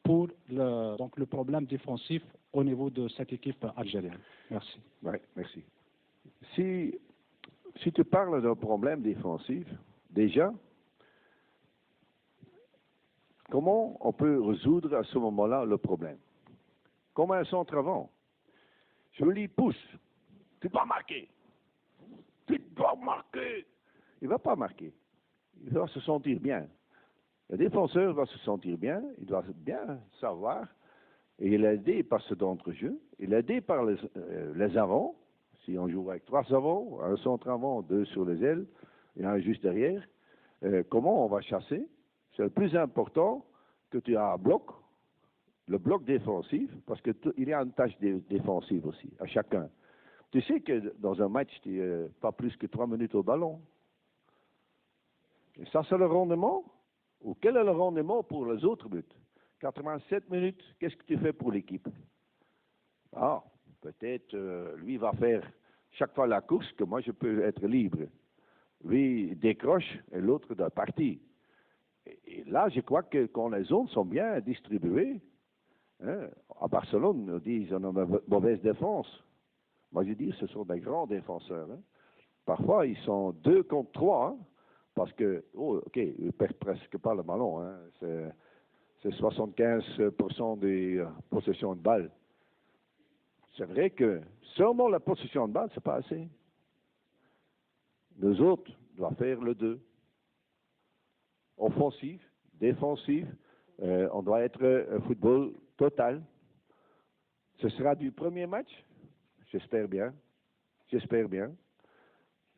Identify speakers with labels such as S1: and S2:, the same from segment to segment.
S1: pour donc le problème défensif au niveau de cette équipe algérienne. Merci.
S2: Oui, merci. Si tu parles d'un problème défensif, déjà, comment on peut résoudre à ce moment-là le problème? Comme un centre avant. Je lui pousse. Tu dois marquer. Tu dois marquer. Il ne va pas marquer. Il va se sentir bien. Le défenseur va se sentir bien. Il doit bien savoir. Et il est aidé par ce d'entre-jeu. Il est aidé par les avants. Si on joue avec 3 avants, un centre avant, 2 sur les ailes, et un juste derrière, comment on va chasser? C'est le plus important que tu as un bloc, le bloc défensif, parce qu'il y a une tâche défensive aussi, à chacun. Tu sais que dans un match, tu n'es pas plus que 3 minutes au ballon. Et ça, c'est le rendement? Ou quel est le rendement pour les autres buts? 87 minutes, qu'est-ce que tu fais pour l'équipe? Ah, peut-être lui va faire chaque fois la course que moi je peux être libre. Lui décroche et l'autre doit partir. Et là, je crois que quand les zones sont bien distribuées, hein, à Barcelone, on dit qu'ils ont une mauvaise défense. Moi, je dis ce sont des grands défenseurs. Hein. Parfois, ils sont 2 contre 3, hein, parce que, ils ne perdent presque pas le ballon. Hein, c'est 75% des possessions de balles. C'est vrai que seulement la possession de balle, c'est pas assez. Nous autres, doivent faire le 2. Offensif, défensif, on doit être un football total. Ce sera du premier match, j'espère bien.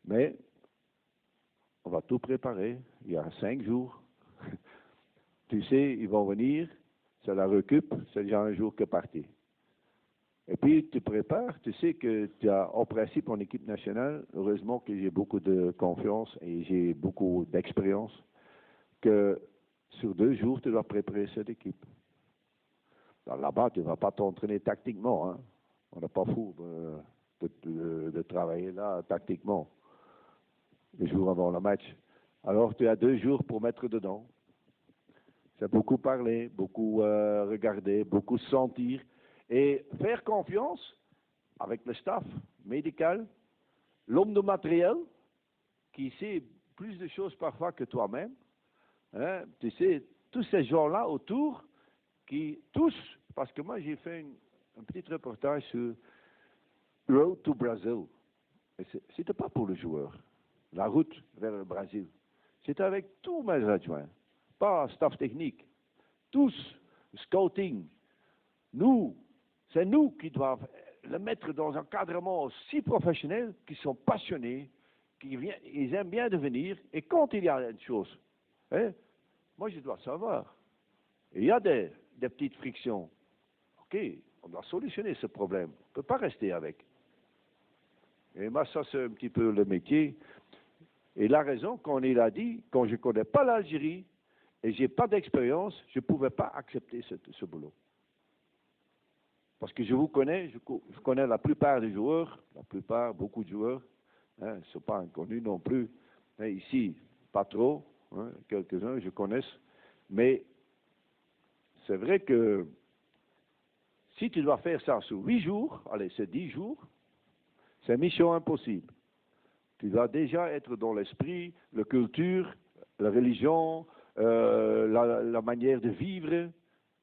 S2: Mais on va tout préparer. Il y a 5 jours. Tu sais, ils vont venir, c'est la récup, c'est déjà un jour que parti. Et puis, tu prépares, tu sais que tu as, en principe, en équipe nationale, heureusement que j'ai beaucoup de confiance et j'ai beaucoup d'expérience, que sur 2 jours, tu dois préparer cette équipe. Là-bas, tu ne vas pas t'entraîner tactiquement. Hein. On n'est pas fou de travailler là tactiquement, les jours avant le match. Alors, tu as 2 jours pour mettre dedans. C'est beaucoup parler, beaucoup regarder, beaucoup sentir. Et faire confiance avec le staff médical, l'homme de matériel, qui sait plus de choses parfois que toi-même. Hein? Tu sais, tous ces gens-là autour, qui tous, parce que moi j'ai fait un petit reportage sur Road to Brazil. C'était pas pour le joueur, la route vers le Brésil. C'était avec tous mes adjoints, pas staff technique, tous, scouting. C'est nous qui doivent le mettre dans un encadrement aussi professionnel, qui sont passionnés, ils aiment bien devenir, et quand il y a une chose, hein, moi je dois savoir. Il y a des petites frictions. Ok, on doit solutionner ce problème. On ne peut pas rester avec. Et moi, ça c'est un petit peu le métier. Et la raison, quand il a dit, quand je ne connais pas l'Algérie, et je n'ai pas d'expérience, je ne pouvais pas accepter ce boulot. Parce que je vous connais, je connais la plupart des joueurs, beaucoup de joueurs, hein, ils ne sont pas inconnus non plus. Hein, ici, pas trop, hein, quelques-uns, je connais. Mais c'est vrai que si tu dois faire ça sur 8 jours, allez, c'est 10 jours, c'est mission impossible. Tu dois déjà être dans l'esprit, la culture, la religion, la manière de vivre.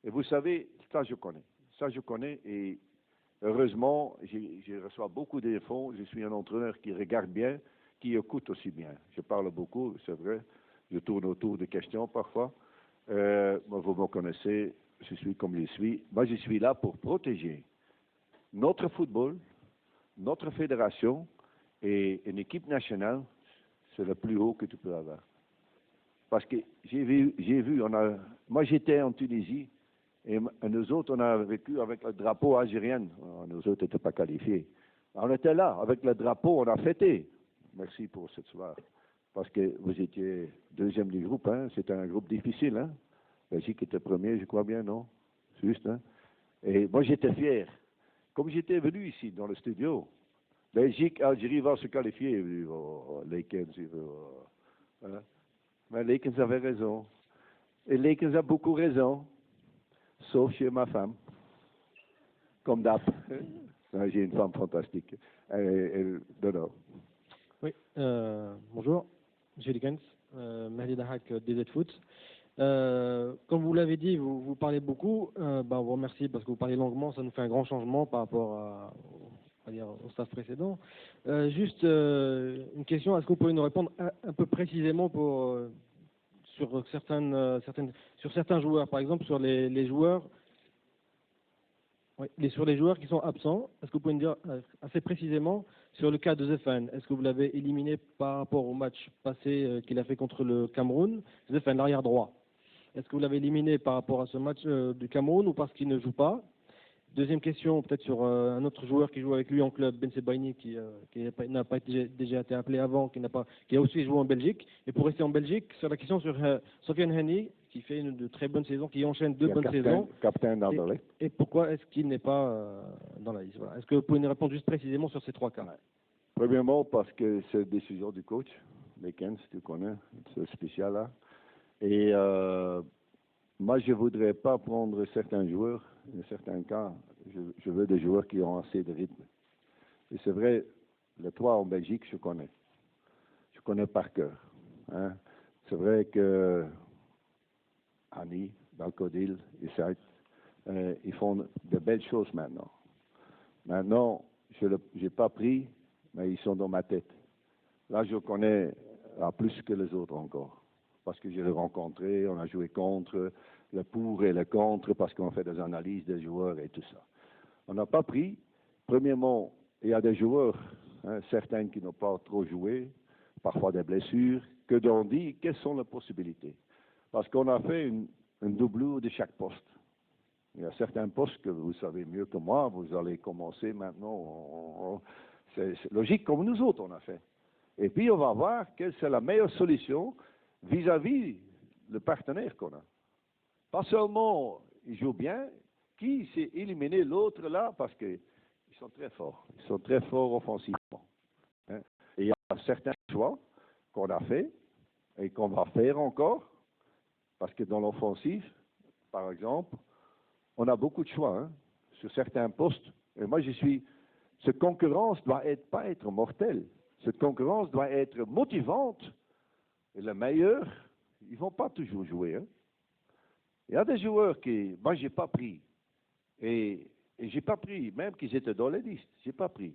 S2: Et vous savez, ça je connais. Ça, je connais et heureusement, je reçois beaucoup d'infos. Je suis un entraîneur qui regarde bien, qui écoute aussi bien. Je parle beaucoup, c'est vrai. Je tourne autour de questions parfois. Moi, vous me connaissez, je suis comme je suis. Moi, je suis là pour protéger notre football, notre fédération et une équipe nationale. C'est le plus haut que tu peux avoir. Parce que j'ai vu, moi j'étais en Tunisie. Et nous autres, on a vécu avec le drapeau algérien. Nous autres n'étaient pas qualifiés. On était là, avec le drapeau, on a fêté. Merci pour cette soirée. Parce que vous étiez 2e du groupe, hein. C'était un groupe difficile, hein. Belgique était premier, je crois bien, non? Juste, hein. Et moi, j'étais fier. Comme j'étais venu ici, dans le studio, Belgique, Algérie va se qualifier. Lakens, mais Lakens avait raison. Et Lakens a beaucoup raison. sauf chez ma femme. Comme d'hab. J'ai une femme fantastique. Non.
S3: Oui, bonjour, Monsieur Likens, Mahdi Dahak, DZ Foot. Comme vous l'avez dit, vous parlez beaucoup. On vous remercie parce que vous parlez longuement. Ça nous fait un grand changement par rapport au staff précédent. Juste une question, est-ce que vous pouvez nous répondre un peu précisément sur certains joueurs, par exemple sur les joueurs. Oui, sur les joueurs qui sont absents, est-ce que vous pouvez me dire assez précisément sur le cas de Zefan? Est-ce que vous l'avez éliminé par rapport au match passé qu'il a fait contre le Cameroun? Zefan, l'arrière droit. Est-ce que vous l'avez éliminé par rapport à ce match du Cameroun ou parce qu'il ne joue pas? Deuxième question, peut-être sur un autre joueur qui joue avec lui en club, Ben Sebaini, qui n'a pas déjà été appelé avant, qui a aussi joué en Belgique. Et pour rester en Belgique, sur la question sur Sofiane Hani, qui fait de très bonnes saisons, qui enchaîne deux bonnes saisons.
S2: Capitaine d'Anderlecht.
S3: Et pourquoi est-ce qu'il n'est pas dans la liste? Voilà. Est-ce que vous pouvez nous répondre juste précisément sur ces trois cas?
S2: Premièrement, parce que c'est une décision du coach, Lekens, tu connais, c'est spécial là. Et moi, je ne voudrais pas prendre certains joueurs, dans certains cas, je veux des joueurs qui ont assez de rythme. Et c'est vrai, les trois en Belgique, je connais par cœur. Hein. C'est vrai que Annie, Balkodil, Isaac, ils font de belles choses maintenant. Maintenant, je n'ai pas pris, mais ils sont dans ma tête. Là, je connais plus que les autres encore. Parce que je l'ai rencontré, on a joué contre, le pour et le contre, parce qu'on fait des analyses des joueurs et tout ça. On n'a pas pris. Premièrement, il y a des joueurs, certains qui n'ont pas trop joué, parfois des blessures, que l'on dit, quelles sont les possibilités? Parce qu'on a fait un doublure de chaque poste. Il y a certains postes que vous savez mieux que moi, vous allez commencer maintenant, c'est logique comme nous autres on a fait. Et puis on va voir quelle c'est la meilleure solution vis-à-vis le partenaire qu'on a. Pas seulement il joue bien, qui s'est éliminé l'autre là, parce qu'ils sont très forts. Ils sont très forts offensivement. Hein. Et il y a certains choix qu'on a fait et qu'on va faire encore, parce que dans l'offensive, par exemple, on a beaucoup de choix hein, sur certains postes. Et moi, cette concurrence doit pas être mortelle. Cette concurrence doit être motivante. Et les meilleurs, ils ne vont pas toujours jouer. Hein. Il y a des joueurs moi, je n'ai pas pris. Et je n'ai pas pris, même qu'ils étaient dans les listes, je n'ai pas pris.